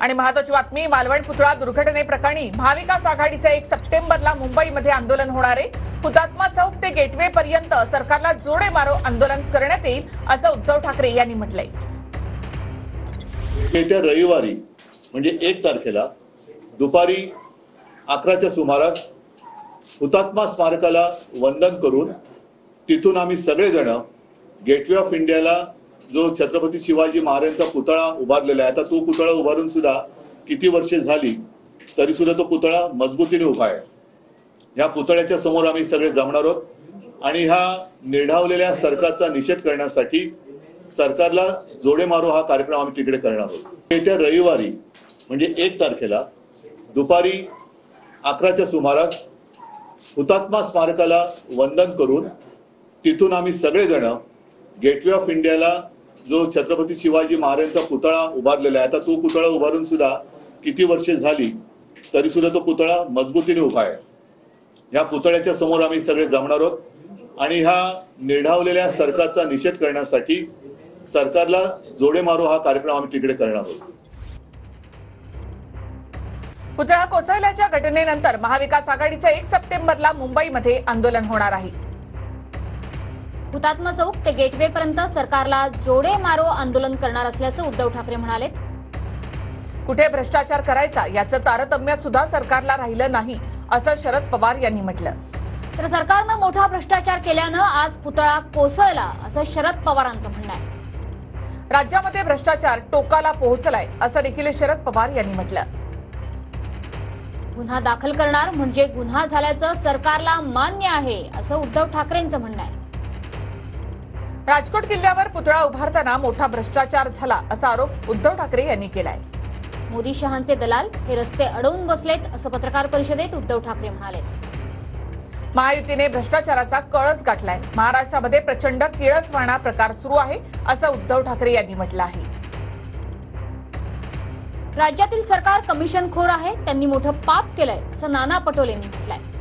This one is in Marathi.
आणि महत्त्वाची बातमी, मालवण पुतळा दुर्घटनेप्रकरणी महाविकास आघाडीचे 1 सप्टेंबरला मुंबईमध्ये आंदोलन होणार आहे। हुतात्मा चौक ते गेटवे पर्यंत सरकारला जोडे मारो आंदोलन करण्यात येईल असं उद्धव ठाकरे यांनी म्हटलंय। येत्या रविवारी म्हणजे 1 तारखेला दुपारी 11च्या सुमारास हुतात्मा स्मारकाला वंदन करून तिथून आम्ही सगळे जण गेटवे ऑफ इंडियाला जो छत्रपती शिवाजी महाराजांचा पुतळा उभारलेला आहे, आता तो पुतळा उभारून सुद्धा किती वर्षे झाली तरी सुद्धा तो पुतळा मजबूतीने उभा आहे। या पुतळ्याच्या समोर आम्ही सगळे जमणार आहोत आणि ह्या निर्ढावलेल्या सरकारचा निषेध करण्यासाठी सरकारला जोडे मारो हा कार्यक्रम आम्ही तिकडे करणार आहोत। येत्या रविवारी म्हणजे 1 तारखेला दुपारी 11च्या सुमारास हुतात्मा स्मारकाला वंदन करून तिथून आम्ही सगळे जण गेटवे ऑफ इंडियाला जो छत्रपती शिवाजी महाराजांचा पुतळा उभारलेला आहे, आता तो पुतळा उभारून सुद्धा किती वर्षे झाली तरी सुद्धा तो पुतळा मजबूतीने उभा आहे। या पुतळ्याच्या समोर आम्ही सगळे जमणार आहोत आणि ह्या निर्ढावलेल्या सरकारचा निषेध करण्यासाठी सरकारला जोडे मारो हा कार्यक्रम आम्ही तिकडे करणार आहोत। पुतळा कोसळल्याच्या घटनेनंतर महाविकास आघाडीचे 1 सप्टेंबरला मुंबईमध्ये आंदोलन होणार आहे। हुतात्मा चौक ते गेटवे पर्यंत सरकारला जोडे मारो आंदोलन करणार असल्याचं उद्धव ठाकरे म्हणाले। कुठे भ्रष्टाचार करायचा याचं तारतम्य सुद्धा सरकारला राहिलं नाही असं शरद पवार यांनी म्हटलं। तर सरकारनं मोठा भ्रष्टाचार केल्यानं आज पुतळा कोसळला असं शरद पवारांचं म्हणणं आहे। राज्यामध्ये भ्रष्टाचार टोकाला पोहोचलाय असं देखील शरद पवार यांनी म्हटलं। गुन्हा दाखल करणार म्हणजे गुन्हा झाल्याचं सरकारला मान्य आहे असं उद्धव ठाकरेंचं म्हणणं आहे। राजकोट किल्ल्यावर पुतळा उभारताना मोठा भ्रष्टाचार झाला असा आरोप उद्धव ठाकरे यांनी केलाय। मोदी शहांचे दलाल हे रस्ते अडवून बसलेत असं पत्रकार परिषदेत उद्धव ठाकरे म्हणाले। महायुतीने भ्रष्टाचाराचा कळस गाठलाय। महाराष्ट्रामध्ये प्रचंड किळसवाणा प्रकार सुरू आहे असं उद्धव ठाकरे यांनी म्हटलं आहे। राज्यातील सरकार कमिशनखोर आहे, त्यांनी मोठं पाप केलंय असं नाना पटोलेंनी म्हटलंय।